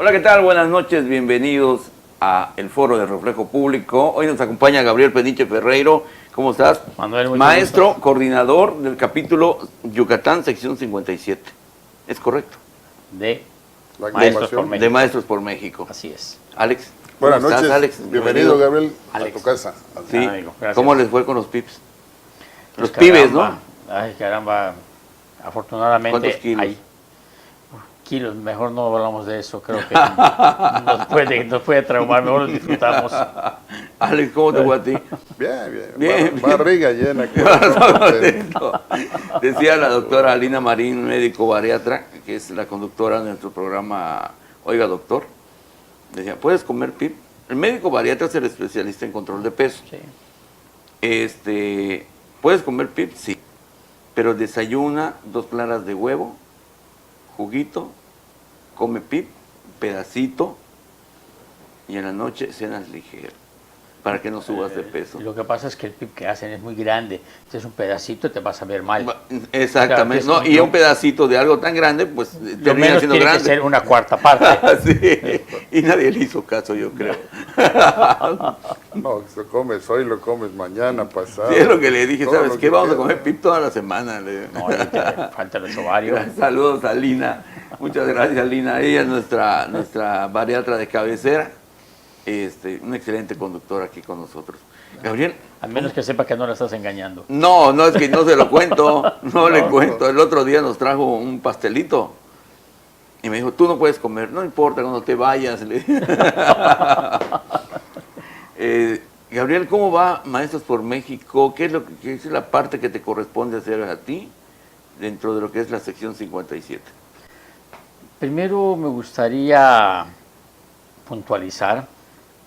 Hola, ¿qué tal? Buenas noches, bienvenidos a el Foro de Reflejo Público. Hoy nos acompaña Gabriel Peniche Ferreiro. ¿Cómo estás? Manuel, mucho maestro, gusto. coordinador del capítulo Yucatán, sección 57. ¿Es correcto? De La Maestros por agrupación. México. De Maestros por México. Así es. Alex. ¿cómo Buenas estás, noches, Alex? bienvenido Gabriel Alex. a tu casa. Sí. Amigo, gracias. ¿Cómo les fue con los pips? Los Pues, pibes, caramba. ¿no? Ay, caramba. Afortunadamente ¿Cuántos kilos? hay kilos. Mejor no hablamos de eso. Creo que nos puede traumar. Mejor lo disfrutamos. Alex, ¿cómo te fue a ti? Bien. Bien. Barriga llena. corazón contento. Decía la doctora Alina Marín, médico bariatra, que es la conductora de nuestro programa Oiga Doctor. Decía, ¿puedes comer pip? El médico bariatra es el especialista en control de peso. Sí. ¿Puedes comer pip? Sí. Pero desayuna 2 claras de huevo, juguito, come pip, pedacito, y en la noche cenas ligero, para que no subas de peso. Lo que pasa es que el pip que hacen es muy grande. Si es un pedacito te vas a ver mal. Exactamente, Claro, no, y un pedacito de algo tan grande, pues Lo termina menos siendo tiene grande. que ser una cuarta parte. Sí, y nadie le hizo caso, yo creo. No, lo comes hoy, lo comes mañana, pasado. Sí, es lo que le dije, todo ¿sabes lo qué? que Vamos a queda. comer pip toda la semana. Le- No, ahí te falta los ovarios. Saludos a Lina, muchas gracias Lina, ella es nuestra bariatra de cabecera, una excelente conductora aquí con nosotros. Gabriel, Al menos que sepa que no la estás engañando. no, es que no se lo cuento, no le No. cuento, el otro día nos trajo un pastelito y me dijo, tú no puedes comer, no importa cuando te vayas. Le dije. Gabriel, ¿cómo va Maestros por México? ¿Qué es la parte que te corresponde hacer a ti dentro de lo que es la sección 57? Primero me gustaría puntualizar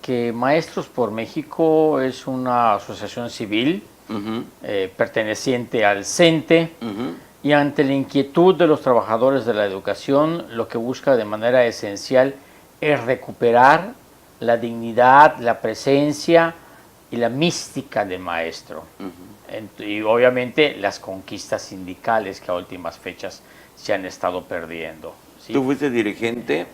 que Maestros por México es una asociación civil Ujú, perteneciente al CENTE ujú. y ante la inquietud de los trabajadores de la educación, lo que busca de manera esencial es recuperar la dignidad, la presencia y la mística del maestro. Y obviamente las conquistas sindicales que a últimas fechas se han estado perdiendo. ¿sí? Tú fuiste dirigente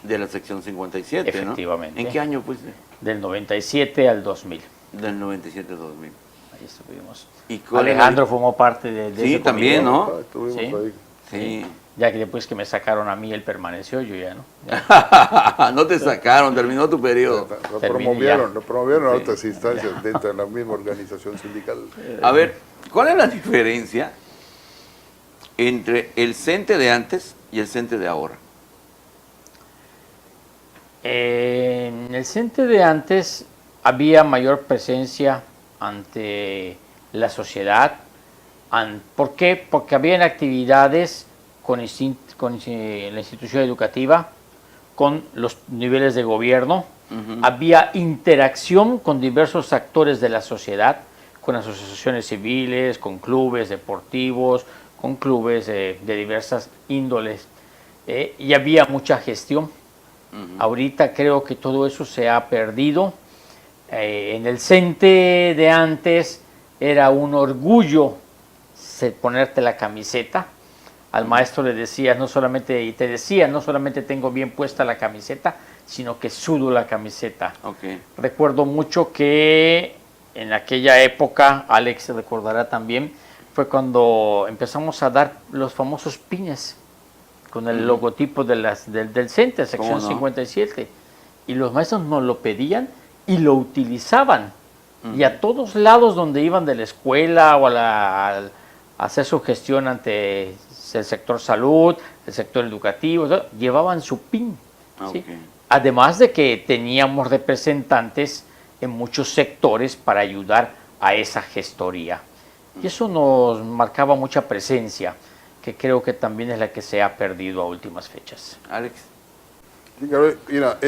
de la sección 57, Efectivamente. ¿no? ¿En qué año fuiste? Del 97 al 2000. Del 97 al 2000. Ahí estuvimos. ¿Y cuál era Alejandro formó parte de Sí, ese también, comité. ¿no? Ah, estuvimos Sí. ahí. Sí. Ya que después que me sacaron a mí, él permaneció, yo ya no. Ya. No te sacaron, terminó tu periodo. Lo Termine promovieron a Sí. otras instancias dentro de la misma organización sindical. A ver, ¿cuál es la diferencia entre el CENTE de antes y el CENTE de ahora? En el CENTE de antes había mayor presencia ante la sociedad. ¿Por qué? Porque habían actividades con la institución educativa, con los niveles de gobierno, había interacción con diversos actores de la sociedad, con asociaciones civiles, con clubes deportivos, con clubes de diversas índoles, y había mucha gestión. Ahorita creo que todo eso se ha perdido. En el CENTE de antes era un orgullo ponerte la camiseta. Al maestro le decías, no solamente tengo bien puesta la camiseta, sino que sudo la camiseta. Okay. Recuerdo mucho que en aquella época, Alex se recordará también, fue cuando empezamos a dar los famosos pines con el logotipo del CENTE, sección ¿Cómo no? 57. Y los maestros nos lo pedían y lo utilizaban. Y a todos lados donde iban de la escuela o a hacer su gestión ante el sector salud, el sector educativo, llevaban su pin. ¿sí? Okay. Además de que teníamos representantes en muchos sectores para ayudar a esa gestoría. Y eso nos marcaba mucha presencia, que creo que también es la que se ha perdido a últimas fechas. Alex. Sí, Gabriel, mira,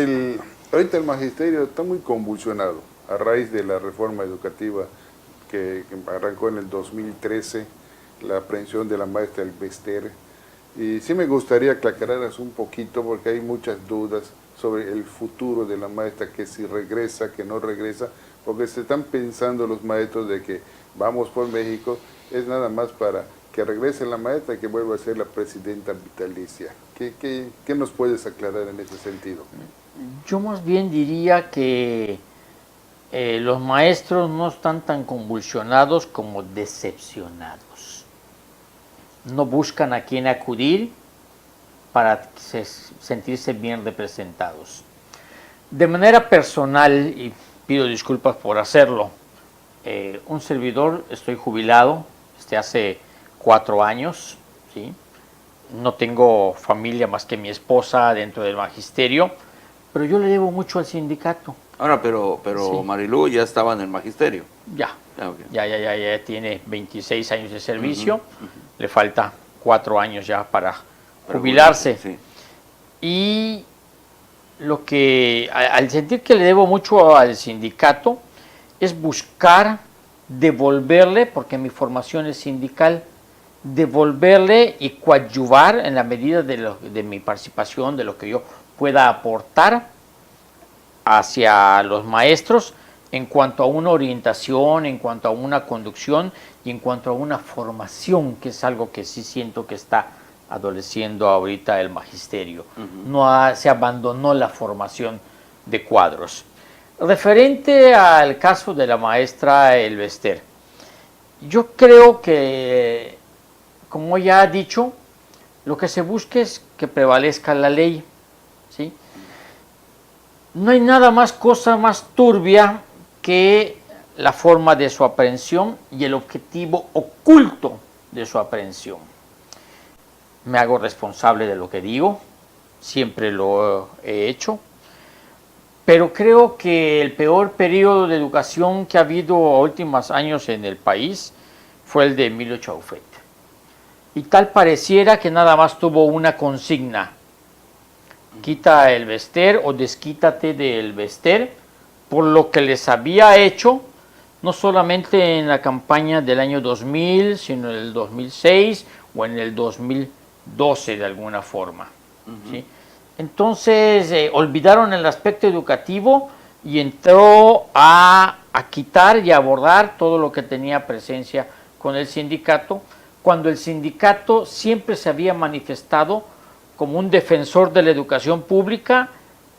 ahorita el magisterio está muy convulsionado a raíz de la reforma educativa que arrancó en el 2013, la aprehensión de la maestra Elbester. Y sí me gustaría que aclararas un poquito porque hay muchas dudas sobre el futuro de la maestra, que si regresa, que no regresa, porque se están pensando los maestros de que Vamos por México es nada más para que regrese la maestra y que vuelva a ser la presidenta vitalicia. ¿Qué nos puedes aclarar en ese sentido? Yo más bien diría que los maestros no están tan convulsionados como decepcionados. No buscan a quién acudir para sentirse bien representados. De manera personal, y pido disculpas por hacerlo, un servidor, estoy jubilado hace 4 años, ¿sí? No tengo familia más que mi esposa dentro del magisterio, pero yo le debo mucho al sindicato. Ahora, pero Sí. Marilú ya estaba en el magisterio. Ya, Ah, ok. ya tiene 26 años de servicio, le falta 4 años ya para jubilarse. Sí. Y lo que, al sentir que le debo mucho al sindicato, es buscar devolverle, porque mi formación es sindical, devolverle y coadyuvar en la medida de mi participación, de lo que yo pueda aportar hacia los maestros en cuanto a una orientación, en cuanto a una conducción y en cuanto a una formación, que es algo que sí siento que está adoleciendo ahorita el magisterio. Se abandonó la formación de cuadros. Referente al caso de la maestra Elvester, yo creo que, como ya ha dicho, lo que se busca es que prevalezca la ley, ¿sí? No hay nada más, cosa más turbia que la forma de su aprehensión y el objetivo oculto de su aprehensión. Me hago responsable de lo que digo, siempre lo he hecho, pero creo que el peor periodo de educación que ha habido a últimos años en el país fue el de Emilio Chaufet. Y tal pareciera que nada más tuvo una consigna: quita el Elvester o desquítate del Elvester, por lo que les había hecho, no solamente en la campaña del año 2000, sino en el 2006 o en el 2012 de alguna forma. ¿Sí? Entonces olvidaron el aspecto educativo y entró a quitar y abordar todo lo que tenía presencia con el sindicato, cuando el sindicato siempre se había manifestado como un defensor de la educación pública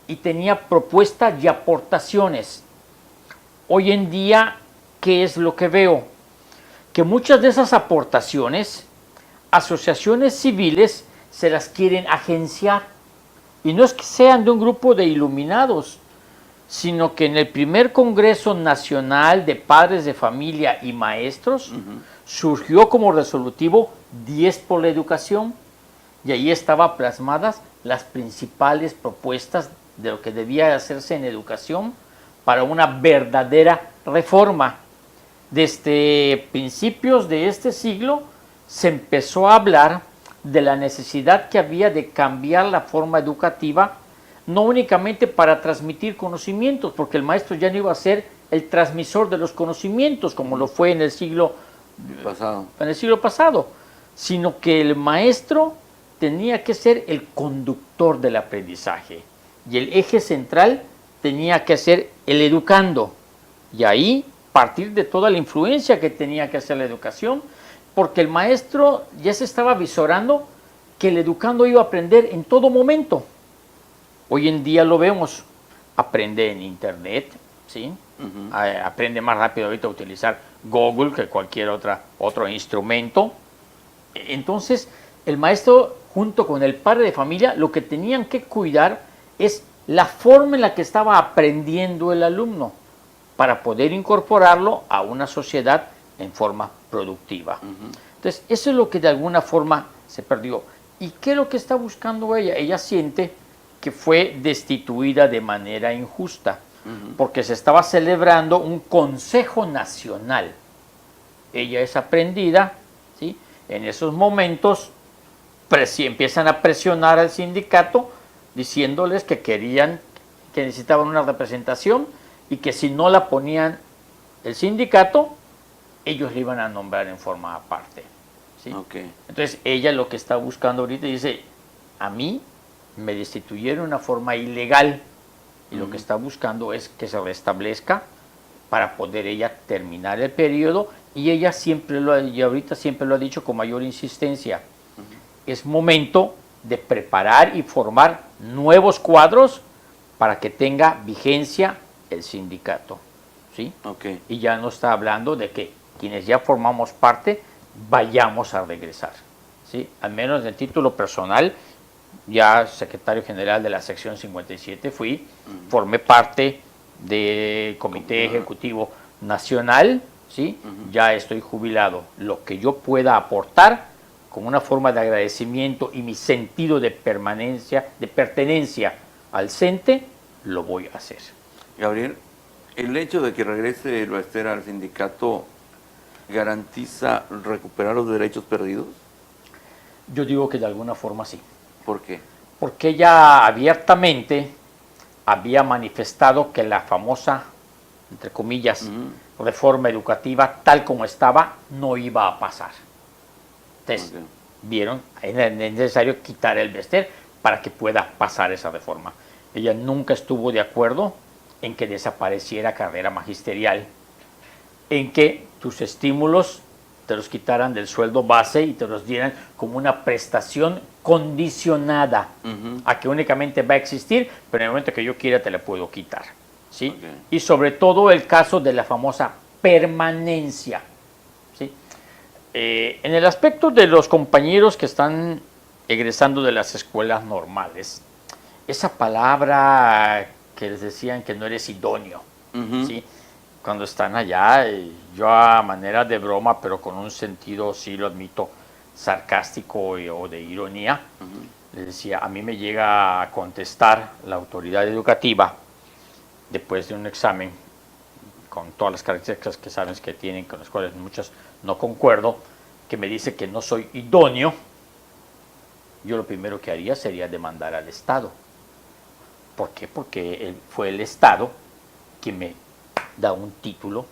y tenía propuestas y aportaciones. Hoy en día, ¿qué es lo que veo? Que muchas de esas aportaciones, asociaciones civiles se las quieren agenciar. Y no es que sean de un grupo de iluminados, sino que en el primer Congreso Nacional de Padres de Familia y Maestros surgió como resolutivo 10 por la educación, y ahí estaban plasmadas las principales propuestas de lo que debía hacerse en educación para una verdadera reforma. Desde principios de este siglo se empezó a hablar de la necesidad que había de cambiar la forma educativa, no únicamente para transmitir conocimientos, porque el maestro ya no iba a ser el transmisor de los conocimientos como lo fue en el siglo pasado, sino que el maestro tenía que ser el conductor del aprendizaje y el eje central tenía que ser el educando, y ahí partir de toda la influencia que tenía que hacer la educación, porque el maestro ya se estaba visorando que el educando iba a aprender en todo momento. Hoy en día lo vemos, aprende en internet, ¿sí? Aprende más rápido ahorita a utilizar Google que cualquier otro instrumento. Entonces, el maestro junto con el padre de familia lo que tenían que cuidar es la forma en la que estaba aprendiendo el alumno para poder incorporarlo a una sociedad en forma productiva. Entonces, eso es lo que de alguna forma se perdió. ¿Y qué es lo que está buscando ella? Ella siente que fue destituida de manera injusta, porque se estaba celebrando un Consejo Nacional. Ella es aprendida, ¿sí? En esos momentos empiezan a presionar al sindicato diciéndoles que necesitaban una representación y que si no la ponían el sindicato, ellos le iban a nombrar en forma aparte, ¿sí? Okay. Entonces ella lo que está buscando ahorita dice: a mí me destituyeron de una forma ilegal, y lo que está buscando es que se restablezca para poder ella terminar el periodo Y ella siempre y ahorita siempre lo ha dicho con mayor insistencia. Es momento de preparar y formar nuevos cuadros para que tenga vigencia el sindicato, ¿sí? Ok. Y ya no está hablando de que quienes ya formamos parte vayamos a regresar, ¿sí? Al menos en título personal, ya secretario general de la sección 57 fui, formé parte del Comité Ejecutivo Nacional, ¿sí? Ya estoy jubilado. Lo que yo pueda aportar con una forma de agradecimiento y mi sentido de permanencia, de pertenencia al CENTE, lo voy a hacer. Gabriel, ¿el hecho de que regrese el Ballester al sindicato garantiza recuperar los derechos perdidos? Yo digo que de alguna forma sí. ¿Por qué? Porque ella abiertamente había manifestado que la famosa, entre comillas, reforma educativa tal como estaba no iba a pasar. Entonces, vieron, era necesario quitar el Ballester para que pueda pasar esa reforma. Ella nunca estuvo de acuerdo en que desapareciera carrera magisterial, en que tus estímulos te los quitaran del sueldo base y te los dieran como una prestación condicionada a que únicamente va a existir, pero en el momento que yo quiera te la puedo quitar, ¿sí? Y sobre todo el caso de la famosa permanencia, ¿sí? En el aspecto de los compañeros que están egresando de las escuelas normales, esa palabra que les decían que no eres idóneo, ¿sí? Cuando están allá, yo a manera de broma, pero con un sentido, sí lo admito, sarcástico o de ironía, les decía, a mí me llega a contestar la autoridad educativa después de un examen con todas las características que sabes que tienen, con las cuales muchas no concuerdo, que me dice que no soy idóneo. Yo lo primero que haría sería demandar al Estado. ¿Por qué? Porque fue el Estado quien me da un título,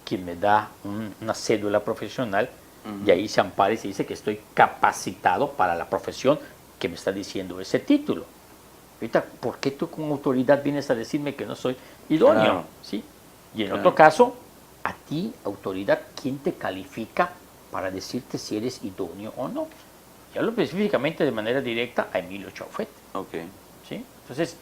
quien me da una cédula profesional, y ahí se ampara y se dice que estoy capacitado para la profesión que me está diciendo ese título. Ahorita, ¿por qué tú como autoridad vienes a decirme que no soy idóneo? Claro. ¿Sí? Y en otro caso, a ti, autoridad, ¿quién te califica para decirte si eres idóneo o no? Y hablo específicamente de manera directa a Emilio Chaufet. ¿Sí? Entonces,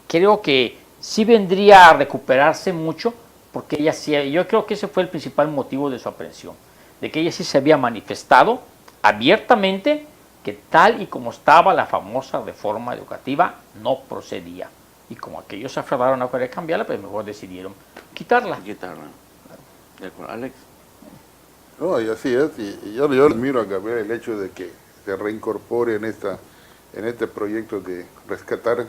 creo que sí vendría a recuperarse mucho, porque ella sí, yo creo que ese fue el principal motivo de su aprehensión, de que ella sí se había manifestado abiertamente que tal y como estaba la famosa reforma educativa no procedía. Y como aquellos se aferraron a querer cambiarla, pues mejor decidieron quitarla. ¿De acuerdo, Alex? No, y así es, y yo admiro a Gabriel el hecho de que se reincorpore en este proyecto de rescatar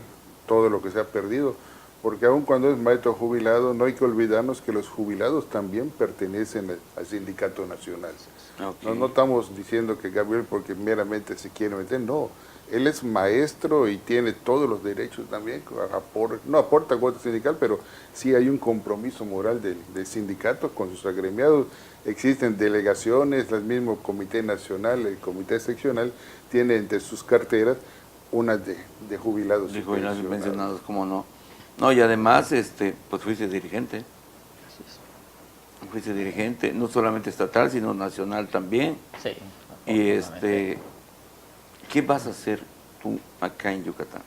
todo lo que se ha perdido, porque aun cuando es maestro jubilado, no hay que olvidarnos que los jubilados también pertenecen al sindicato nacional. No estamos diciendo que Gabriel porque meramente se quiere meter, no, él es maestro y tiene todos los derechos también, no aporta cuota sindical, pero sí hay un compromiso moral del sindicato con sus agremiados. Existen delegaciones, el mismo comité nacional, el comité seccional, tiene entre sus carteras unas de jubilados. De jubilados y pensionados, ¿cómo no? No, y además, pues fuiste dirigente. Fuiste dirigente, no solamente estatal, sino nacional también. Sí. Y ¿qué vas a hacer tú acá en Yucatán?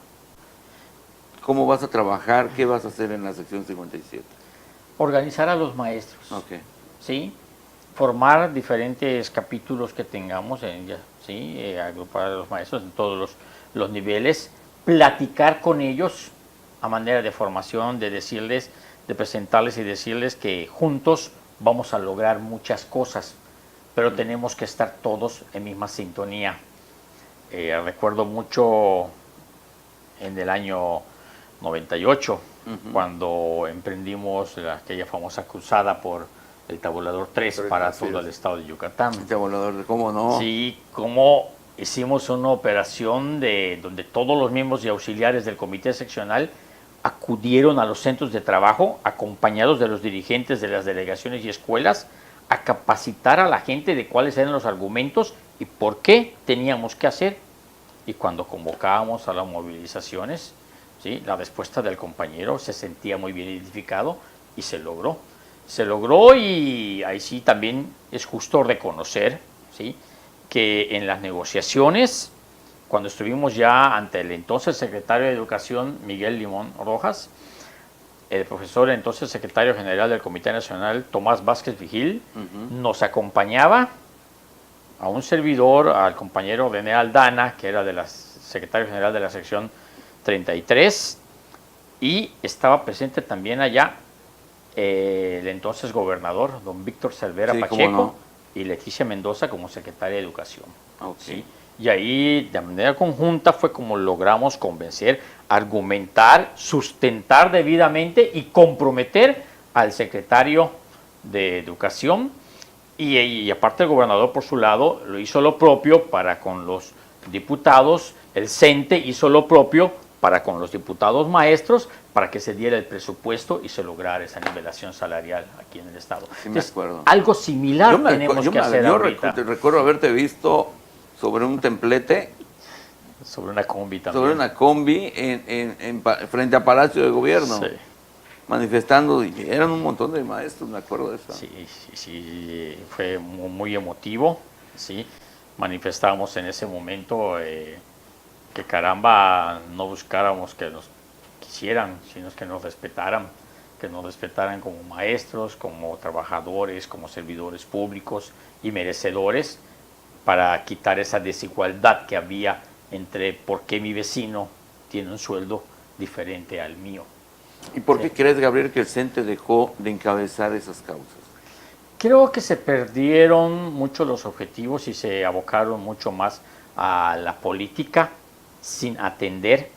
¿Cómo vas a trabajar? ¿Qué vas a hacer en la sección 57? Organizar a los maestros. ¿Sí? Formar diferentes capítulos que tengamos, ¿sí? Agrupar a los maestros en todos los niveles, platicar con ellos a manera de formación, de decirles, de presentarles y decirles que juntos vamos a lograr muchas cosas, pero tenemos que estar todos en misma sintonía. Recuerdo mucho en el año 98, cuando emprendimos aquella famosa cruzada por el tabulador 3 para todo el estado de Yucatán. El tabulador, ¿cómo no? Sí, como hicimos una operación donde todos los miembros y auxiliares del comité seccional acudieron a los centros de trabajo, acompañados de los dirigentes de las delegaciones y escuelas, a capacitar a la gente de cuáles eran los argumentos y por qué teníamos que hacer. Y cuando convocábamos a las movilizaciones, ¿sí? La respuesta del compañero se sentía muy bien identificado y se logró. se logró y ahí sí también es justo reconocer, ¿sí?, que en las negociaciones, cuando estuvimos ya ante el entonces secretario de Educación, Miguel Limón Rojas, el profesor, entonces secretario general del Comité Nacional, Tomás Vázquez Vigil, nos acompañaba a un servidor, al compañero René Aldana, que era secretario general de la sección 33, y estaba presente también allá el entonces gobernador, don Víctor Cervera Pacheco, y Leticia Mendoza como secretaria de Educación. ¿Sí? Y ahí, de manera conjunta, fue como logramos convencer, argumentar, sustentar debidamente y comprometer al secretario de Educación. Y aparte el gobernador, por su lado, lo hizo lo propio para con los diputados, el CENTE hizo lo propio para con los diputados maestros, para que se diera el presupuesto y se lograra esa nivelación salarial aquí en el Estado. Sí, me acuerdo. Algo similar tenemos que hacer ahorita. Yo recuerdo haberte visto sobre un templete. Sobre una combi también. Sobre una combi frente a Palacio de Gobierno. Sí. Manifestando, y eran un montón de maestros, me acuerdo de eso. Sí, fue muy emotivo, ¿sí? Manifestábamos en ese momento que caramba, no buscáramos que nos quisieran, sino que nos respetaran como maestros, como trabajadores, como servidores públicos y merecedores, para quitar esa desigualdad que había entre por qué mi vecino tiene un sueldo diferente al mío. ¿Y por qué crees, Gabriel, que el CENTE dejó de encabezar esas causas? Creo que se perdieron mucho los objetivos y se abocaron mucho más a la política sin atender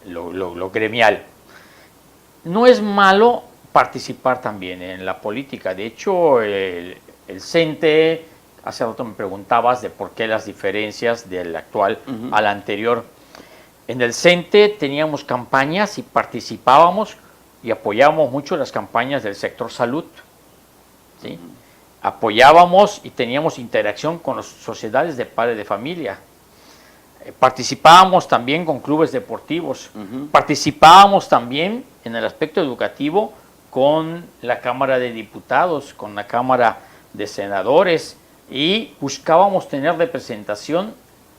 lo gremial. No es malo participar también en la política. De hecho, el CENTE, hace rato me preguntabas de por qué las diferencias del actual al anterior. En el CENTE teníamos campañas y participábamos y apoyábamos mucho las campañas del sector salud, ¿sí? Apoyábamos y teníamos interacción con las sociedades de padres de familia. Participábamos también con clubes deportivos. Participábamos también en el aspecto educativo con la Cámara de Diputados, con la Cámara de Senadores, y buscábamos tener representación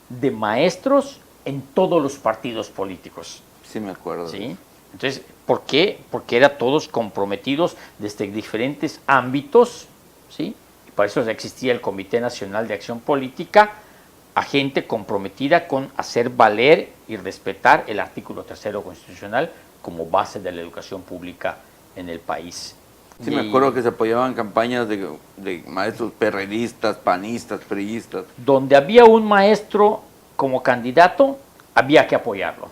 de maestros en todos los partidos políticos. Sí, me acuerdo. ¿Sí? Entonces, ¿por qué? Porque eran todos comprometidos desde diferentes ámbitos, ¿sí? Y para eso existía el Comité Nacional de Acción Política, a gente comprometida con hacer valer y respetar el artículo 3º constitucional como base de la educación pública en el país. Sí, me acuerdo que se apoyaban campañas de maestros perredistas, panistas, priistas. Donde había un maestro como candidato, había que apoyarlo.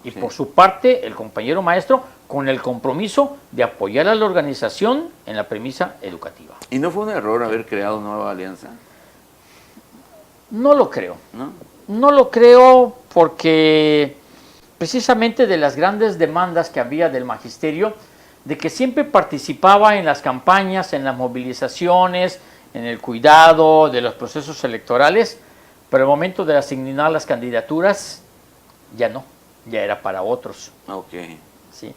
Y por su parte, el compañero maestro, con el compromiso de apoyar a la organización en la premisa educativa. ¿Y no fue un error haber creado Nueva Alianza? No lo creo. ¿No? No lo creo porque precisamente de las grandes demandas que había del magisterio, de que siempre participaba en las campañas, en las movilizaciones, en el cuidado de los procesos electorales, pero el momento de asignar las candidaturas, ya no, ya era para otros. Ok. ¿Sí?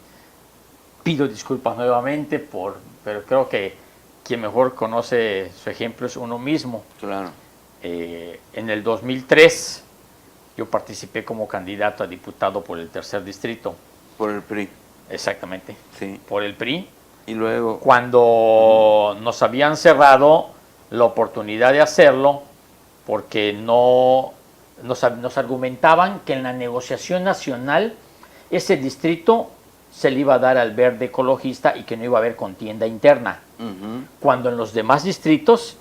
Pido disculpas nuevamente, pero creo que quien mejor conoce su ejemplo es uno mismo. Claro. En el 2003 yo participé como candidato a diputado por el 3er distrito. Por el PRI. Exactamente. Sí. Por el PRI. Y luego... Cuando nos habían cerrado la oportunidad de hacerlo, porque no nos argumentaban que en la negociación nacional ese distrito se le iba a dar al verde ecologista y que no iba a haber contienda interna. Cuando en los demás distritos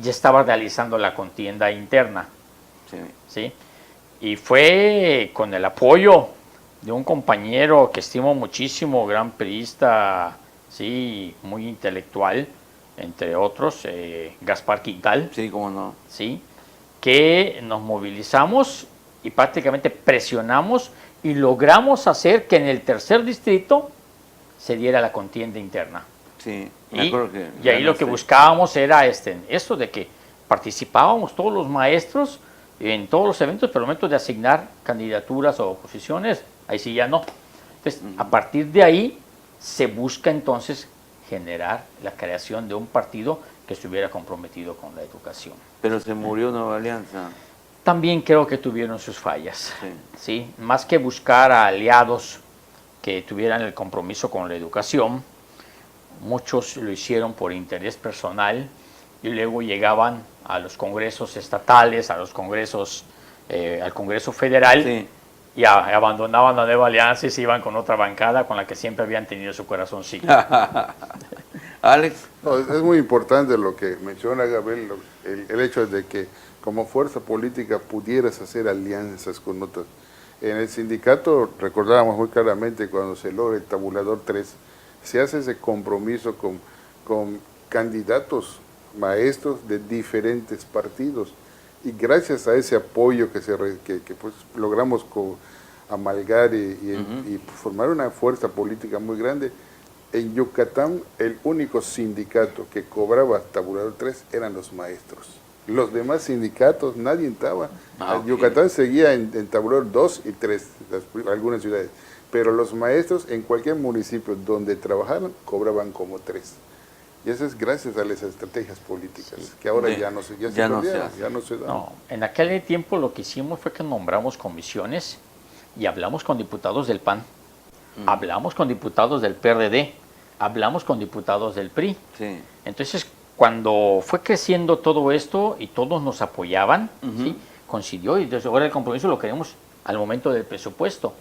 ya estaba realizando la contienda interna. Sí. ¿Sí? Y fue con el apoyo de un compañero que estimo muchísimo, gran priista, sí, muy intelectual, entre otros, Gaspar Quintal. Sí, cómo no. Sí, que nos movilizamos y prácticamente presionamos y logramos hacer que en el 3er distrito se diera la contienda interna. Sí, me acuerdo que... Y ahí lo que buscábamos era esto de que participábamos todos los maestros en todos los eventos, pero al momento de asignar candidaturas o oposiciones, ahí sí ya no. Entonces, a partir de ahí se busca entonces generar la creación de un partido que estuviera comprometido con la educación. Pero se murió Nueva Alianza. También creo que tuvieron sus fallas, Sí. ¿sí? Más que buscar a aliados que tuvieran el compromiso con la educación, muchos lo hicieron por interés personal y luego llegaban a los congresos estatales, a los congresos, al Congreso Federal, Sí. y abandonaban la Nueva Alianza y se iban con otra bancada con la que siempre habían tenido su corazoncito. Alex, No, es muy importante lo que menciona Gabriel, el hecho de que como fuerza política pudieras hacer alianzas con otras. En el sindicato recordábamos muy claramente cuando se logra el tabulador 3, se hace ese compromiso con candidatos maestros de diferentes partidos, y gracias a ese apoyo que pues logramos amalgar y formar una fuerza política muy grande. En Yucatán, el único sindicato que cobraba tabulador 3 eran los maestros. Los demás sindicatos, nadie estaba. Ok. Yucatán seguía en tabulador 2 y 3, algunas ciudades. Pero los maestros en cualquier municipio donde trabajaban, cobraban como 3. Y eso es gracias a las estrategias políticas, que ahora Sí. ya no se Ya no se perdieron, hace. ya no se dan. No, en aquel tiempo lo que hicimos fue que nombramos comisiones y hablamos con diputados del PAN, hablamos con diputados del PRD, hablamos con diputados del PRI. sí. Entonces, cuando fue creciendo todo esto y todos nos apoyaban, ¿sí? Coincidió, y entonces ahora el compromiso lo queremos al momento del presupuesto.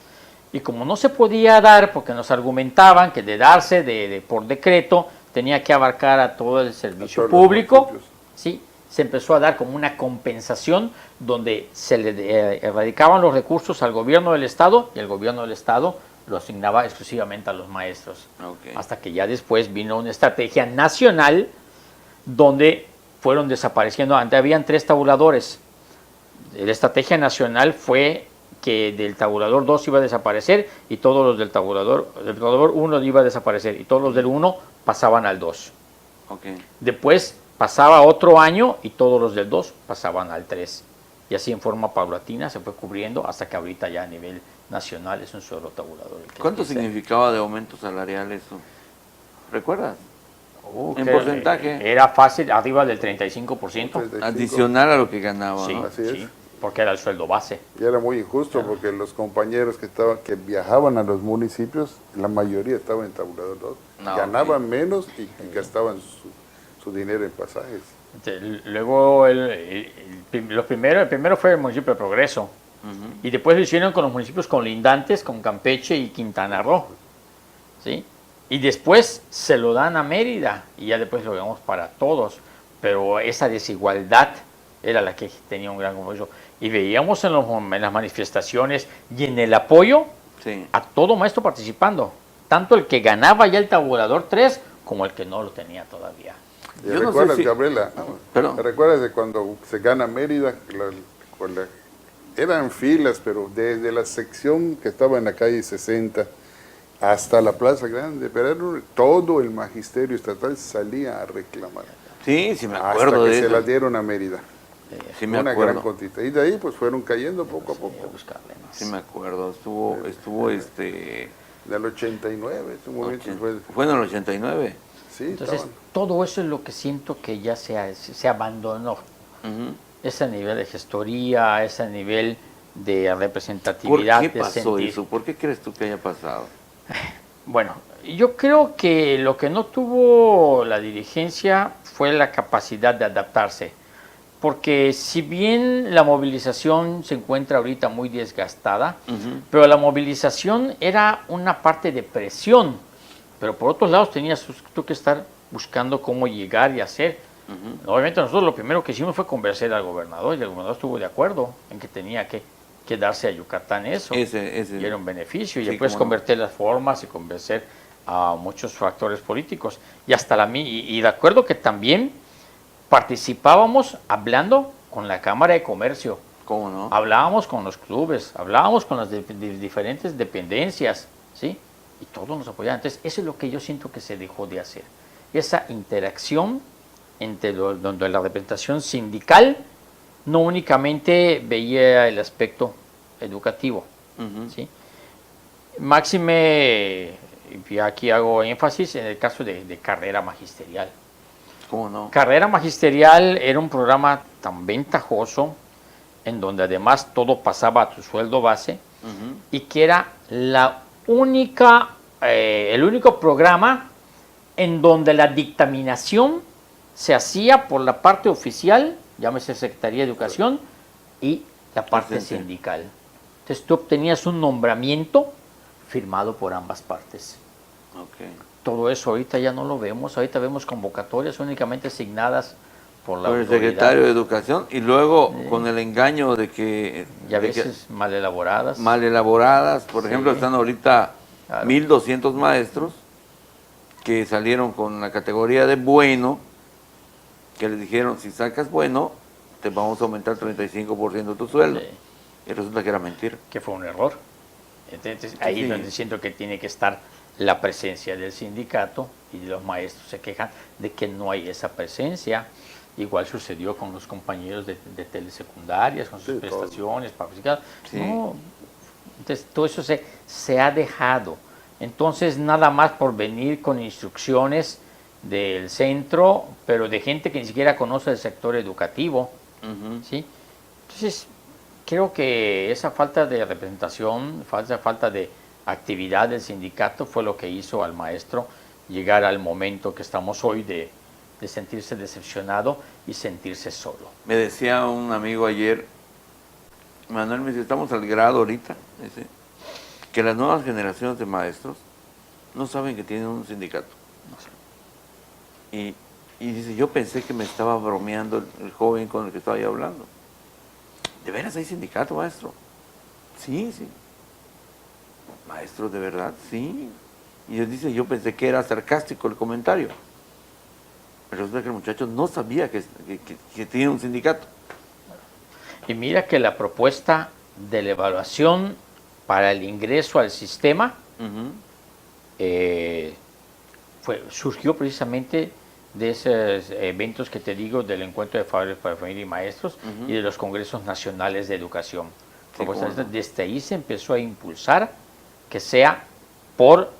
Y como no se podía dar, porque nos argumentaban que de darse por decreto tenía que abarcar a todo el servicio todos los público, municipios. ¿sí? Se empezó a dar como una compensación donde se le erradicaban los recursos al gobierno del Estado y el gobierno del Estado lo asignaba exclusivamente a los maestros. Ok. Hasta que ya después vino una estrategia nacional donde fueron desapareciendo. Antes habían 3 tabuladores. La estrategia nacional fue que del tabulador 2 iba a desaparecer y todos los del tabulador 1 iba a desaparecer y todos los del 1 pasaban al 2. Ok. Después pasaba otro año y todos los del 2 pasaban al 3. Y así en forma paulatina se fue cubriendo hasta que ahorita ya a nivel nacional es un solo tabulador. el que ¿Cuánto existe. significaba de aumento salarial eso? ¿Recuerdas? En Que porcentaje. Era fácil, arriba del 35%. 35. Adicional a lo que ganaba. Sí, ¿no? Así es. sí, porque era el sueldo base. Y era muy injusto porque los compañeros que viajaban a los municipios, la mayoría estaban en tabulador 2, No, ganaban menos y gastaban su dinero en pasajes. Luego el primero fue el municipio de Progreso. Y después lo hicieron con los municipios colindantes, con Campeche y Quintana Roo. ¿Sí? Y después se lo dan a Mérida y ya después lo damos para todos. Pero esa desigualdad era la que tenía un gran compromiso. Y veíamos en las manifestaciones y en el apoyo Sí. a todo maestro participando. Tanto el que ganaba ya el tabulador 3 como el que no lo tenía todavía. ¿Y Yo no recuerdas, sé si- Gabriela? Perdón. ¿Recuerdas de cuando se gana Mérida? Eran filas, pero desde la sección que estaba en la calle 60 hasta la Plaza Grande, pero todo el magisterio estatal salía a reclamar. Sí, sí me Hasta acuerdo que de se eso. la dieron a Mérida. Sí me Una acuerdo. gran cantidad. Y de ahí pues fueron cayendo poco a Voy a poco. buscarle más. Sí me acuerdo. Estuvo Del 89, en un momento fue. Fue en el 89. Sí, Entonces, estaban. todo eso es lo que siento que ya se abandonó. Ujú. Ese nivel de gestoría, ese nivel de ¿Por representatividad. qué de pasó sentir. eso? ¿Por qué crees tú que haya pasado? Bueno, yo creo que lo que no tuvo la dirigencia fue la capacidad de adaptarse. Porque si bien la movilización se encuentra ahorita muy desgastada, pero la movilización era una parte de presión. Pero por otros lados tenías tú que estar buscando cómo llegar y hacer. Obviamente nosotros lo primero que hicimos fue convencer al gobernador y el gobernador estuvo de acuerdo en que tenía que darse a Yucatán eso. Ese. Y era un beneficio. Y Sí, después cómo no. convertir las formas y convencer a muchos factores políticos. Y hasta y de acuerdo que también participábamos hablando con la Cámara de Comercio. ¿Cómo no? Hablábamos con los clubes, hablábamos con las diferentes dependencias, ¿sí? Y todos nos apoyaban. Entonces, eso es lo que yo siento que se dejó de hacer. Esa interacción entre donde la representación sindical no únicamente veía el aspecto educativo, Ujú. ¿sí? Máxime y aquí hago énfasis en el caso de carrera magisterial. ¿Cómo no? Carrera magisterial era un programa tan ventajoso, en donde además todo pasaba a tu sueldo base, Ujú. y que era el único programa en donde la dictaminación se hacía por la parte oficial, llámese Secretaría de Educación, y la parte Presente. sindical. Entonces tú obtenías un nombramiento firmado por ambas partes. Ok. Todo eso ahorita ya no lo vemos, ahorita vemos convocatorias únicamente asignadas por la Por el autoridad. secretario de Educación y luego Sí. con el engaño de que... Y a de que veces mal elaboradas. mal elaboradas. Por Sí. ejemplo, están ahorita Claro. 1,200 maestros que salieron con la categoría de bueno, que les dijeron, si sacas bueno, te vamos a aumentar 35% tu sueldo. Sí. Y resulta que era mentira. Que fue un error. Entonces, ahí Sí. es donde siento que tiene que estar la presencia del sindicato, y los maestros se quejan de que no hay esa presencia. Igual sucedió con los compañeros de telesecundarias, con sus Sí, todo. prestaciones, participadas. Sí. No, entonces todo eso se ha dejado. Entonces, nada más por venir con instrucciones del centro, pero de gente que ni siquiera conoce el sector educativo, Ujú. ¿sí? Entonces, creo que esa falta de representación, falta de actividad del sindicato fue lo que hizo al maestro llegar al momento que estamos hoy de sentirse decepcionado y sentirse solo. Me decía un amigo ayer, Manuel, me dice, estamos al grado ahorita, dice, que las nuevas generaciones de maestros no saben que tienen un sindicato. No sé. Y dice, yo pensé que me estaba bromeando el joven con el que estaba ahí hablando. ¿De veras hay sindicato, maestro? Sí, sí. Maestro, ¿de verdad? Sí. Y él dice, yo pensé que era sarcástico el comentario. Pero resulta que el muchacho no sabía que tiene un sindicato. Y mira que la propuesta de la evaluación para el ingreso al sistema Ujú. surgió precisamente de esos eventos que te digo, del encuentro de padres para familia y maestros, Ujú. y de los congresos nacionales de educación. Sí, cómo no. Desde ahí se empezó a impulsar que sea por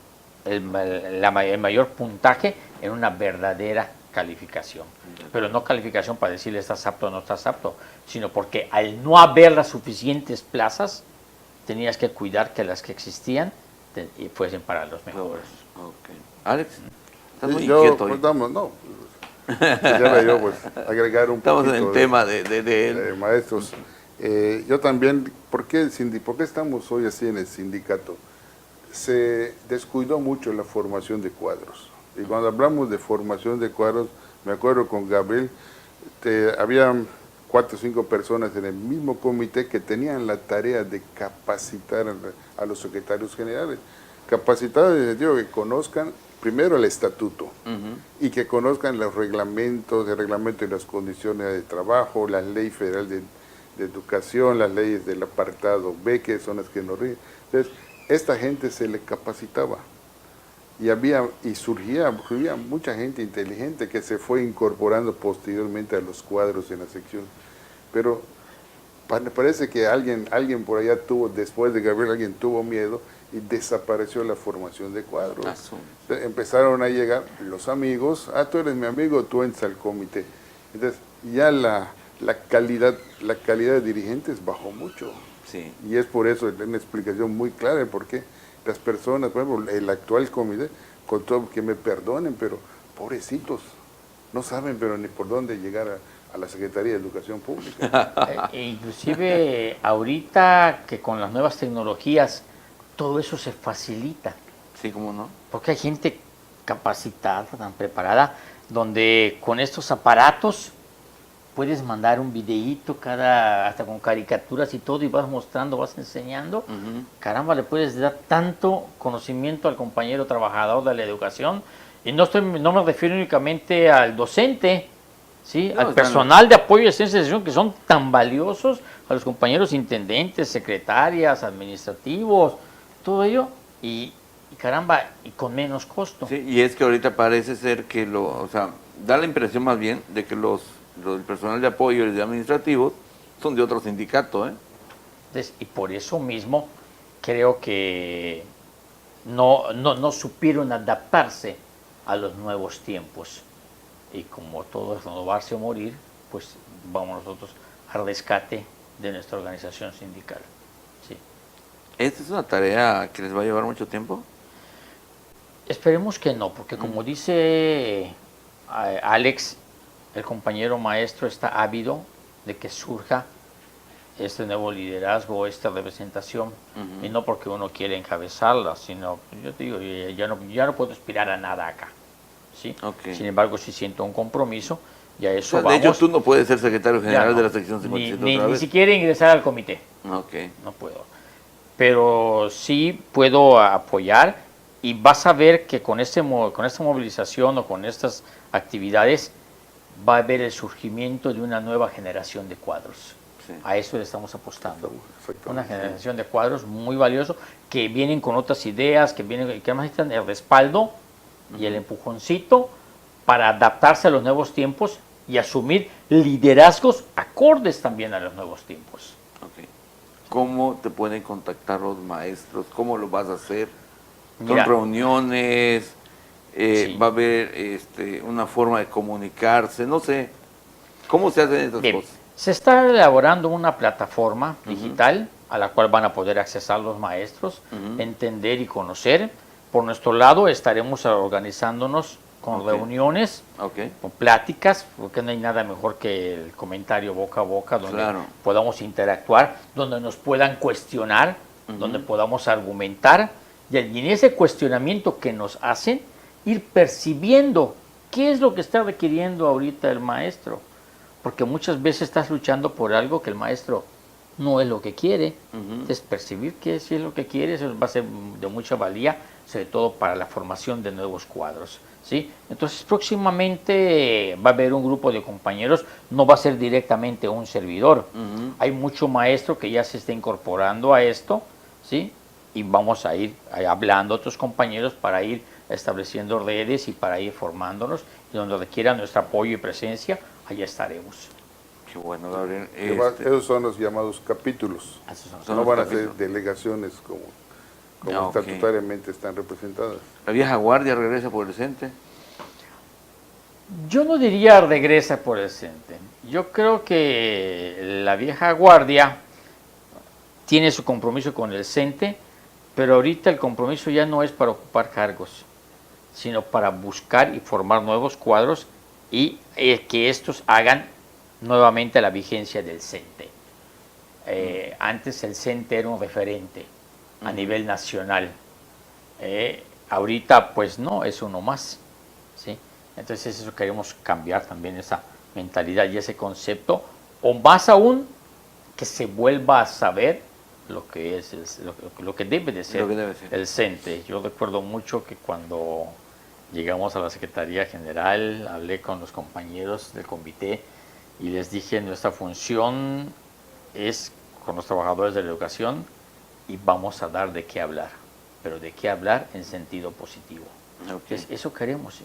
el mayor puntaje en una verdadera calificación. Pero no calificación para decirle estás apto o no estás apto, sino porque al no haber las suficientes plazas, tenías que cuidar que las que existían y fuesen para los mejores. Ok. Alex, estás muy Yo, inquieto hoy. pues, quisiera yo pues agregar un Estamos en poquito el de- tema de maestros. Yo también, ¿por qué estamos hoy así en el sindicato? Se descuidó mucho la formación de cuadros. Y cuando hablamos de formación de cuadros, me acuerdo con Gabriel, había 4 o 5 personas en el mismo comité que tenían la tarea de capacitar a los secretarios generales. Capacitar en el sentido que conozcan primero el estatuto Ujú. y que conozcan los reglamentos, el reglamento y las condiciones de trabajo, la ley federal de educación, las leyes del apartado B, que son las que nos rigen. Entonces, esta gente se le capacitaba y surgía mucha gente inteligente que se fue incorporando posteriormente a los cuadros en la sección. Pero parece que alguien por allá después de Gabriel, alguien tuvo miedo y desapareció la formación de cuadros. Entonces, empezaron a llegar los amigos, tú eres mi amigo, tú entras al comité. Entonces, ya la calidad de dirigentes bajó mucho. Sí. Y es por eso, una explicación muy clara de por qué las personas, por ejemplo, el actual comité, con todo, que me perdonen, pero pobrecitos, no saben pero ni por dónde llegar a la Secretaría de Educación Pública. Inclusive ahorita que con las nuevas tecnologías todo eso se facilita, Sí, cómo no. porque hay gente capacitada, tan preparada, donde con estos aparatos puedes mandar un videíto hasta con caricaturas y todo, y vas mostrando, vas enseñando. Ujú. Caramba, le puedes dar tanto conocimiento al compañero trabajador de la educación. Y no me refiero únicamente al docente, ¿sí? No, Al personal de apoyo y asistencia de educación, que son tan valiosos, a los compañeros intendentes, secretarias, administrativos, todo ello, y caramba, y con menos costo. Sí, y es que ahorita parece ser que da la impresión más bien de que el personal de apoyo y de administrativos son de otro sindicato, ¿eh? Entonces, y por eso mismo creo que no supieron adaptarse a los nuevos tiempos. Y como todo es renovarse o morir, pues vamos nosotros al rescate de nuestra organización sindical. Sí. ¿Esta es una tarea que les va a llevar mucho tiempo? Esperemos que no, porque como dice Alex, el compañero maestro está ávido de que surja este nuevo liderazgo, esta representación, y no porque uno quiere encabezarla, sino, yo te digo, ya no puedo aspirar a nada acá, ¿sí? Okay. Sin embargo, si siento un compromiso, ya eso O sea, de vamos. hecho, tú no puedes ser secretario general no, de la sección 57 ni otra vez. siquiera ingresar al comité, Ok. no puedo. Pero sí puedo apoyar, y vas a ver que con esta movilización o con estas actividades va a haber el surgimiento de una nueva generación de cuadros. Sí. A eso le estamos apostando. Exactamente. Una generación de cuadros muy valiosos que vienen con otras ideas, que además necesitan el respaldo y el empujoncito para adaptarse a los nuevos tiempos y asumir liderazgos acordes también a los nuevos tiempos. Ok. ¿Cómo te pueden contactar los maestros? ¿Cómo lo vas a hacer? ¿Son Mira, reuniones? Sí. ¿Va a haber una forma de comunicarse? No sé. ¿Cómo se hacen estas bien, cosas? se está elaborando una plataforma digital a la cual van a poder accesar los maestros, entender y conocer. Por nuestro lado estaremos organizándonos con Ok. reuniones, Ok. con pláticas, porque no hay nada mejor que el comentario boca a boca, donde Claro. podamos interactuar, donde nos puedan cuestionar, donde podamos argumentar, y en ese cuestionamiento que nos hacen, ir percibiendo qué es lo que está requiriendo ahorita el maestro, porque muchas veces estás luchando por algo que el maestro no es lo que quiere. Entonces, percibir qué es lo que quiere, eso va a ser de mucha valía, sobre todo para la formación de nuevos cuadros, ¿sí? Entonces, próximamente va a haber un grupo de compañeros, no va a ser directamente un servidor. Hay mucho maestro que ya se está incorporando a esto, ¿sí? Y vamos a ir hablando a otros compañeros para ir estableciendo redes y para ir formándonos, y donde requiera nuestro apoyo y presencia, allá estaremos. Qué bueno, Gabriel. Esos son los llamados capítulos. Esos son los Son No los van a ser capítulos. delegaciones como Ok. estatutariamente están representadas. ¿La vieja guardia regresa por el CENTE? Yo no diría regresa por el CENTE. Yo creo que la vieja guardia tiene su compromiso con el CENTE, pero ahorita el compromiso ya no es para ocupar cargos, sino para buscar y formar nuevos cuadros y que estos hagan nuevamente la vigencia del CENTE. Antes el CENTE era un referente a nivel nacional. Ahorita pues no, es uno más, ¿sí? Entonces eso queremos cambiar también, esa mentalidad y ese concepto, o más aún que se vuelva a saber lo que es lo que debe de ser, Lo que debe ser. el CENTE. Yo recuerdo mucho que cuando llegamos a la Secretaría General, hablé con los compañeros del comité y les dije, nuestra función es con los trabajadores de la educación y vamos a dar de qué hablar, pero de qué hablar en sentido positivo. Ok. Entonces, eso queremos.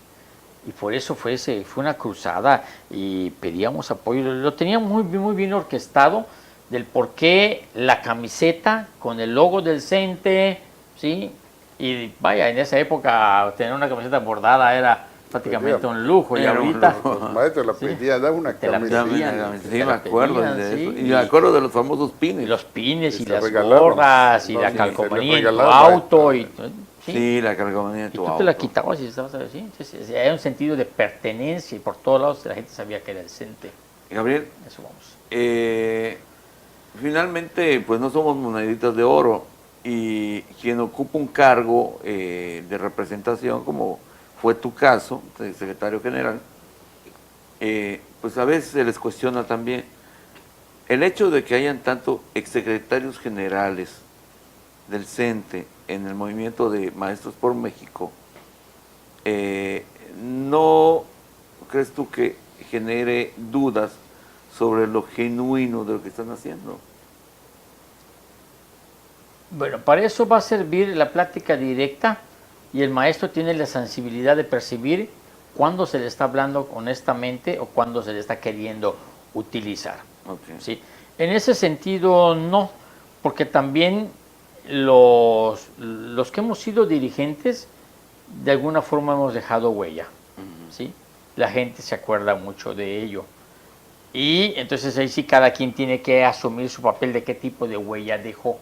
Y por eso fue una cruzada y pedíamos apoyo. Lo teníamos muy bien orquestado, del por qué la camiseta con el logo del CENTE, ¿sí? Y vaya, en esa época tener una camiseta bordada era prácticamente un lujo, y Era un ahorita lujo. Los maestros la Sí. pedían, daban una Te la camiseta. pedían. Sí, te me la acuerdo pedían, de sí. eso. Y me acuerdo de los famosos y pines. los pines y Se las regalaban. gorras y No, la sí, calcomanía se en les tu regalaba. auto. Y, ¿sí? Sí, la calcomanía de Y tu tú auto. te la quitabas y estabas así. Entonces, hay un sentido de pertenencia y por todos lados la gente sabía que era el CENTE. Gabriel, Eso vamos. finalmente, pues no somos moneditas de oro, y quien ocupa un cargo de representación, como fue tu caso, de secretario general, pues a veces se les cuestiona también el hecho de que hayan tanto exsecretarios generales del CENTE en el movimiento de Maestros por México. ¿No crees tú que genere dudas sobre lo genuino de lo que están haciendo? Bueno, para eso va a servir la plática directa, y el maestro tiene la sensibilidad de percibir cuándo se le está hablando honestamente o cuándo se le está queriendo utilizar. Okay. ¿Sí? En ese sentido, no, porque también los que hemos sido dirigentes, de alguna forma hemos dejado huella, ¿sí? La gente se acuerda mucho de ello. Y entonces ahí sí cada quien tiene que asumir su papel de qué tipo de huella dejó.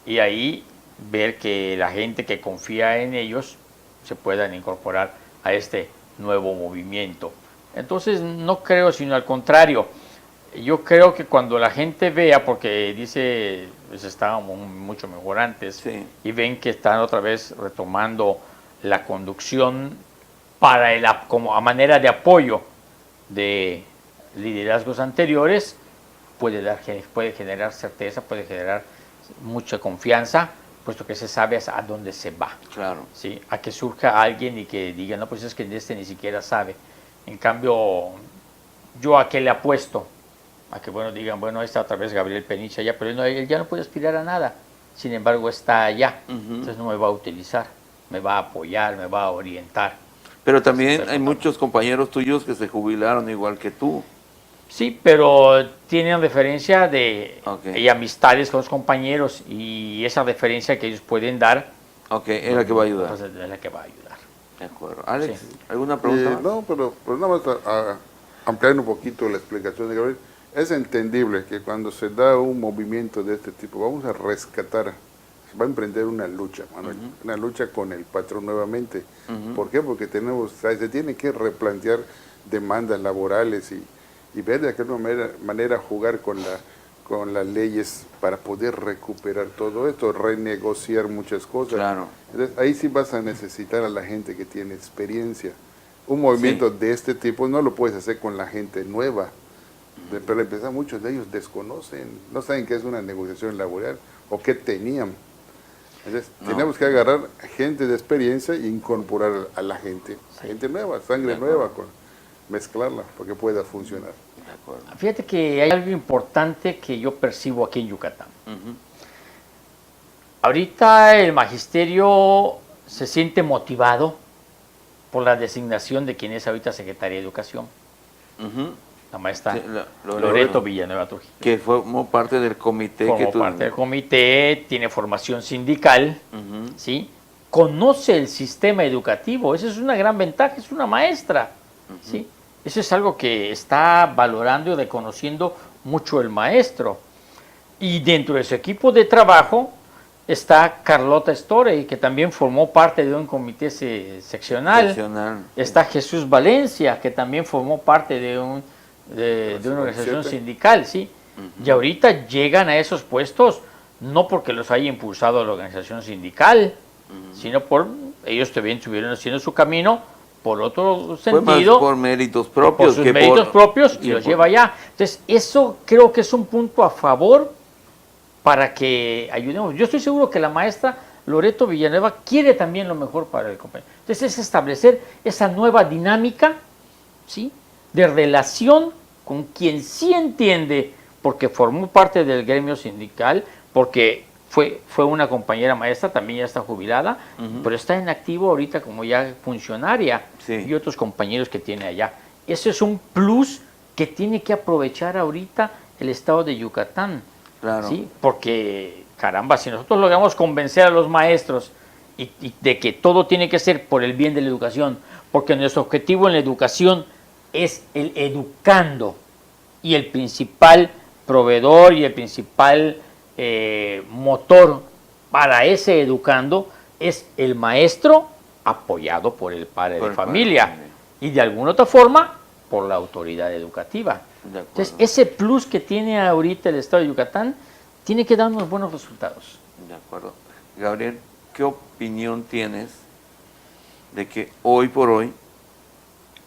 Y ahí ver que la gente que confía en ellos se puedan incorporar a este nuevo movimiento. Entonces no creo, sino al contrario. Yo creo que cuando la gente vea, porque dice, pues estábamos mucho mejor antes, Sí. y ven que están otra vez retomando la conducción para como a manera de apoyo de liderazgos anteriores, puede generar certeza, puede generar mucha confianza, puesto que se sabe a dónde se va. Claro. ¿Sí? A que surja alguien y que diga, no, pues es que este ni siquiera sabe. En cambio, yo a qué le apuesto, a que bueno digan, bueno, ahí está otra vez Gabriel Peniche allá, pero él ya no puede aspirar a nada, sin embargo está allá, entonces no me va a utilizar, me va a apoyar, me va a orientar. Pero también hay muchos compañeros tuyos que se jubilaron igual que tú. Sí, pero tienen referencia Okay. y amistades con los compañeros, y esa referencia que ellos pueden dar, Ok, es la que va a ayudar. pues, es la que va a ayudar. De acuerdo. Alex, Sí. ¿alguna pregunta más? No, pero nada más ampliar un poquito la explicación de Gabriel. Es entendible que cuando se da un movimiento de este tipo, vamos a rescatar, se va a emprender una lucha, Manuel, una lucha con el patrón nuevamente. ¿Por qué? Porque se tiene que replantear demandas laborales y ver de qué manera jugar con las leyes para poder recuperar todo esto, renegociar muchas cosas. Claro. Entonces, ahí sí vas a necesitar a la gente que tiene experiencia. Un movimiento de este tipo no lo puedes hacer con la gente nueva. Pero empezar, muchos de ellos desconocen, no saben qué es una negociación laboral o qué tenían. Entonces, tenemos que agarrar gente de experiencia e incorporar a la gente, gente nueva, sangre nueva, mezclarla para que pueda funcionar. De acuerdo. Fíjate que hay algo importante que yo percibo aquí en Yucatán. Ahorita el magisterio se siente motivado por la designación de quien es ahorita secretaria de Educación, la maestra Sí, Loreto Villanueva Trujillo. Que formó parte del comité que Formó tú... parte del comité, tiene formación sindical, ¿sí? Conoce el sistema educativo, esa es una gran ventaja, es una maestra, ¿sí? Eso es algo que está valorando y reconociendo mucho el maestro. Y dentro de su equipo de trabajo está Carlota Storey, que también formó parte de un comité seccional. Está Jesús Valencia, que también formó parte de una organización sindical, ¿sí? Y ahorita llegan a esos puestos no porque los haya impulsado la organización sindical, sino por ellos también estuvieron haciendo su camino por otro sentido, por méritos propios. por sus méritos propios, y los lleva allá. Entonces, eso creo que es un punto a favor para que ayudemos. Yo estoy seguro que la maestra Loreto Villanueva quiere también lo mejor para el compañero. Entonces, es establecer esa nueva dinámica, ¿sí?, de relación con quien sí entiende, porque formó parte del gremio sindical, porque fue una compañera maestra, también ya está jubilada, pero está en activo ahorita como ya funcionaria, y otros compañeros que tiene allá. Eso es un plus que tiene que aprovechar ahorita el estado de Yucatán. Claro. ¿Sí? Porque, caramba, si nosotros logramos convencer a los maestros y de que todo tiene que ser por el bien de la educación, porque nuestro objetivo en la educación es el educando, y el principal proveedor y el principal motor para ese educando es el maestro, apoyado por el padre de familia, y de alguna otra forma por la autoridad educativa. Entonces, ese plus que tiene ahorita el estado de Yucatán tiene que darnos buenos resultados. De acuerdo. Gabriel, ¿qué opinión tienes de que hoy por hoy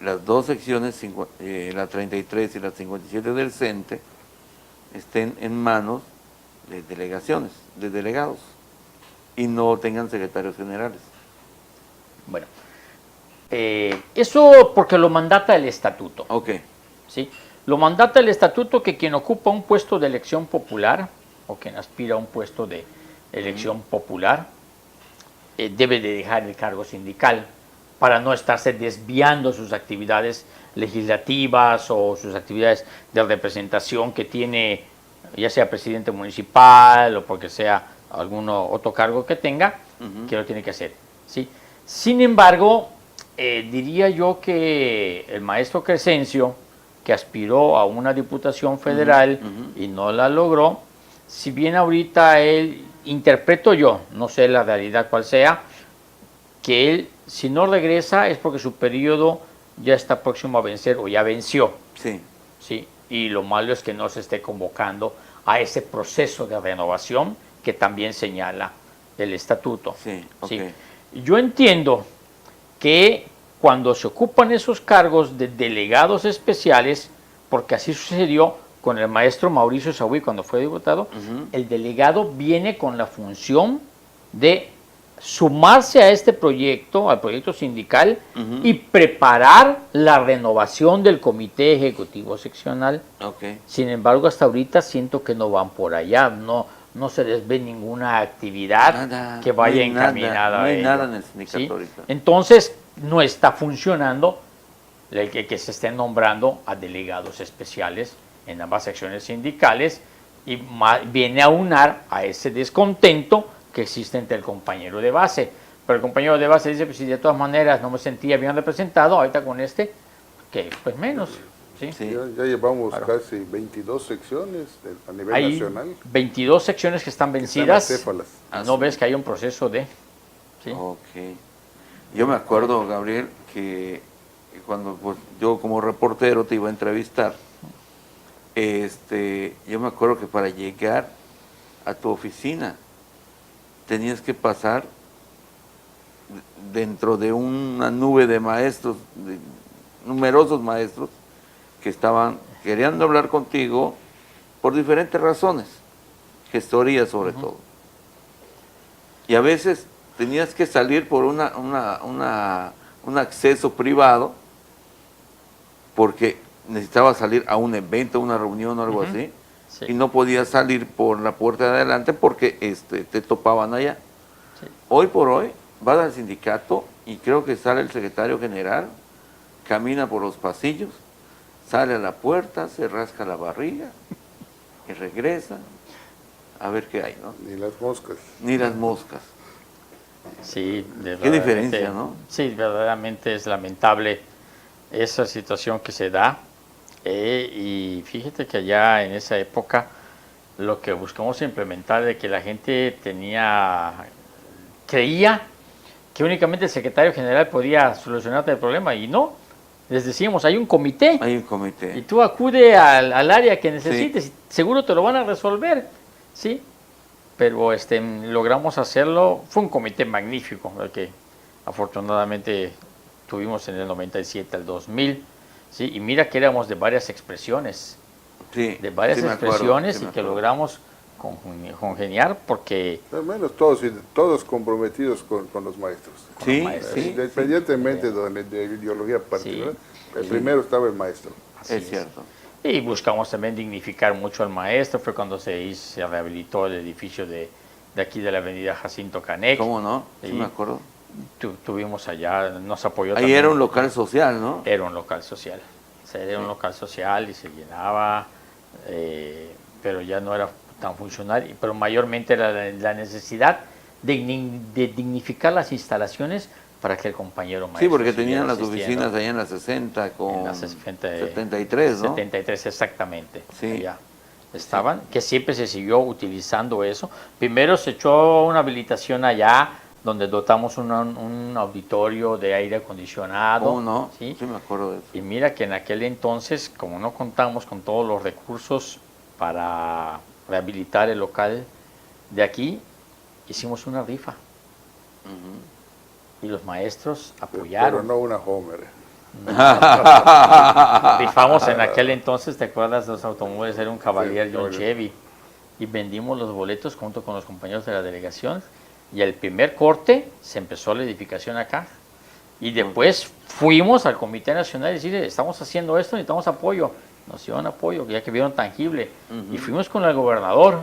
las dos secciones, la 33 y la 57 del CENTE, estén en manos de delegaciones, de delegados, y no tengan secretarios generales? Bueno, eso porque lo mandata el estatuto. Ok. ¿Sí? Lo mandata el estatuto que quien ocupa un puesto de elección popular, o quien aspira a un puesto de elección popular, debe de dejar el cargo sindical para no estarse desviando sus actividades legislativas o sus actividades de representación que tiene, ya sea presidente municipal o porque sea algún otro cargo que tenga, Ujú. que lo tiene que hacer. ¿Sí? Sin embargo, diría yo que el maestro Crescencio, que aspiró a una diputación federal ujú. y no la logró, si bien ahorita él, interpreto yo, no sé la realidad cuál sea, que él, si no regresa, es porque su periodo ya está próximo a vencer o ya venció. Sí, ¿Sí? Y lo malo es que no se esté convocando a ese proceso de renovación que también señala el estatuto. sí, ok. ¿Sí? Yo entiendo que cuando se ocupan esos cargos de delegados especiales, porque así sucedió con el maestro Mauricio Saúl cuando fue diputado, Ujú. el delegado viene con la función de sumarse a este proyecto, al proyecto sindical, Ujú. y preparar la renovación del comité ejecutivo seccional. Ok. Sin embargo, hasta ahorita siento que no van por allá, no se les ve ninguna actividad Nada, que no vaya hay nada, encaminada no hay a ello. nada en el sindicato ¿Sí? ahorita. Entonces, no está funcionando el que se estén nombrando a delegados especiales en ambas secciones sindicales y viene a unar a ese descontento que existe entre el compañero de base. Pero el compañero de base dice, pues si de todas maneras no me sentía bien representado, ahorita con este, que pues menos. ¿Sí? Sí. Ya llevamos Claro. casi 22 secciones a nivel Hay nacional. 22 secciones que están que vencidas. están acéfalas. Y no ves que hay un proceso de... ¿sí? Ok. Yo me acuerdo, Gabriel, que cuando pues, yo como reportero te iba a entrevistar, yo me acuerdo que para llegar a tu oficina tenías que pasar dentro de una nube de maestros, de numerosos maestros que estaban queriendo hablar contigo por diferentes razones, gestoría sobre todo. Y a veces tenías que salir por un acceso privado porque necesitabas salir a un evento, una reunión o algo así, Sí. y no podías salir por la puerta de adelante porque te topaban allá. Sí. Hoy por hoy vas al sindicato y creo que sale el secretario general, camina por los pasillos, sale a la puerta, se rasca la barriga y regresa a ver qué hay, ¿no? Ni las moscas. Ni las moscas. Sí, Qué diferencia, ¿no? Sí, verdaderamente es lamentable esa situación que se da. Y fíjate que allá en esa época lo que buscamos implementar de que la gente creía que únicamente el secretario general podía solucionarte el problema y no. Les decíamos, hay un comité Hay un y comité. tú acude al área que necesites, y seguro te lo van a resolver, ¿sí? Pero logramos hacerlo, fue un comité magnífico, el que afortunadamente tuvimos en el 97 al 2000, ¿sí? Y mira que éramos de varias expresiones, Sí, de varias sí me acuerdo, expresiones sí me y que acuerdo. logramos congeniar porque Al menos todos comprometidos con los maestros. Sí, maestros. sí, Independientemente de ideología particular, el primero estaba el maestro. así es cierto. Y buscamos también dignificar mucho al maestro, fue cuando se rehabilitó el edificio de aquí de la avenida Jacinto Canec. ¿Cómo no? Sí Sí. me acuerdo. Tuvimos allá, nos apoyó Ahí también. era un local social, ¿no? Era un local social. O sea, era un local social y se llenaba, pero ya no era tan funcional. Pero mayormente era la necesidad de dignificar las instalaciones para que el compañero maestro Sí, porque siguiera tenían las asistiendo. oficinas allá en la 60 con En la 73, ¿no? 73 exactamente. Sí. Allá estaban, que siempre se siguió utilizando eso. Primero se echó una habilitación allá donde dotamos un auditorio de aire acondicionado. ¿Cómo no? ¿sí? Sí me acuerdo de eso. Y mira que en aquel entonces, como no contamos con todos los recursos para rehabilitar el local de aquí, hicimos una rifa. Y los maestros Pero apoyaron. no una Homer. Rifamos en aquel entonces, ¿te acuerdas? Los automóviles era un Cavalier Sí, y un Cavalier. Chevy. Y vendimos los boletos junto con los compañeros de la delegación. Y el primer corte se empezó la edificación acá. Y después fuimos al Comité Nacional y decirle, estamos haciendo esto, necesitamos apoyo. Nos dieron apoyo, ya que vieron tangible. Y fuimos con el gobernador.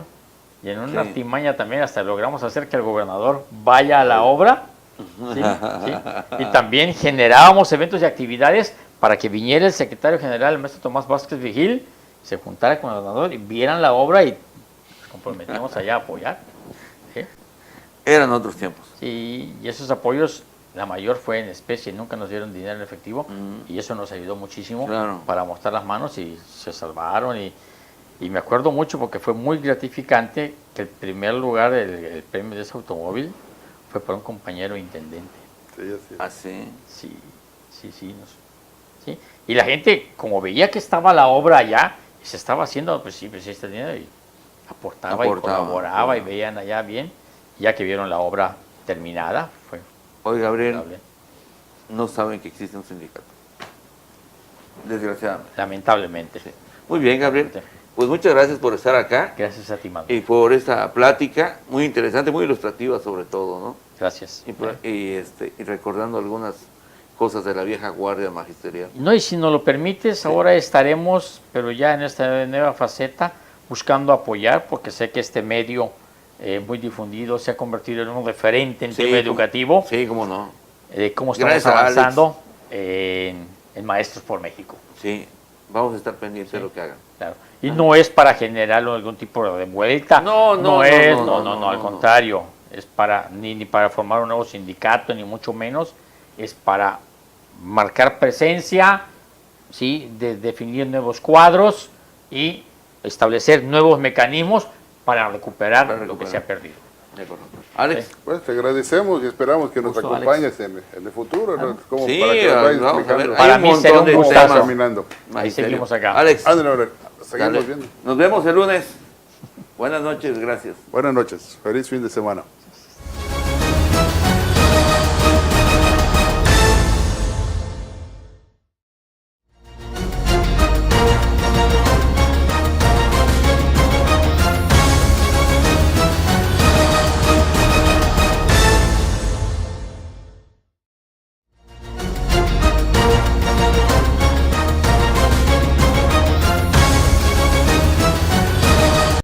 Y en una Sí. artimaña también hasta logramos hacer que el gobernador vaya a la obra. ¿sí? ¿sí? Y también generábamos eventos y actividades para que viniera el secretario general, el maestro Tomás Vázquez Vigil, se juntara con el gobernador y vieran la obra y nos comprometíamos allá a apoyar. ¿sí? Eran otros tiempos. Sí, y esos apoyos, la mayor fue en especie, nunca nos dieron dinero en efectivo y eso nos ayudó muchísimo Claro. para mostrar las manos y se salvaron. Y me acuerdo mucho porque fue muy gratificante que el primer lugar, el premio de ese automóvil, fue para un compañero intendente. Sí, así es. Así. Sí. Sí. Y la gente, como veía que estaba la obra allá, y se estaba haciendo, pues sí, este dinero, y aportaba y colaboraba y claro. veían allá bien, ya que vieron la obra terminada, fue Hoy, Gabriel, agradable. no saben que existe un sindicato. Desgraciadamente. Lamentablemente. Sí. Muy bien, Gabriel. Pues muchas gracias por estar acá Gracias a ti, Manuel. y por esta plática muy interesante, muy ilustrativa sobre todo, ¿no? Gracias. Y recordando algunas cosas de la vieja guardia magisterial. No, y si nos lo permites, ahora estaremos, pero ya en esta nueva faceta, buscando apoyar, porque sé que este medio muy difundido se ha convertido en un referente en tema educativo, Sí, cómo no. de cómo estamos Gracias a Alex. avanzando en Maestros por México. Sí, vamos a estar pendientes de lo que hagan. Claro. Y no es para generar algún tipo de vuelta. No, Al contrario. Es para ni para formar un nuevo sindicato, ni mucho menos. Es para marcar presencia, ¿sí? De definir nuevos cuadros y establecer nuevos mecanismos para recuperar lo que se ha perdido. De acuerdo. Alex. Sí. Pues te agradecemos y esperamos que nos Gusto, acompañes en el futuro, ¿no? Como Sí, para que nos vayas vamos a ver. explicando. Para Hay mí un será montón un de gustazo. temas. Caminando. Magisterio. seguimos acá. Alex, Ándale, seguimos dale. viendo. Nos vemos el lunes. Buenas noches, gracias. Buenas noches, feliz fin de semana.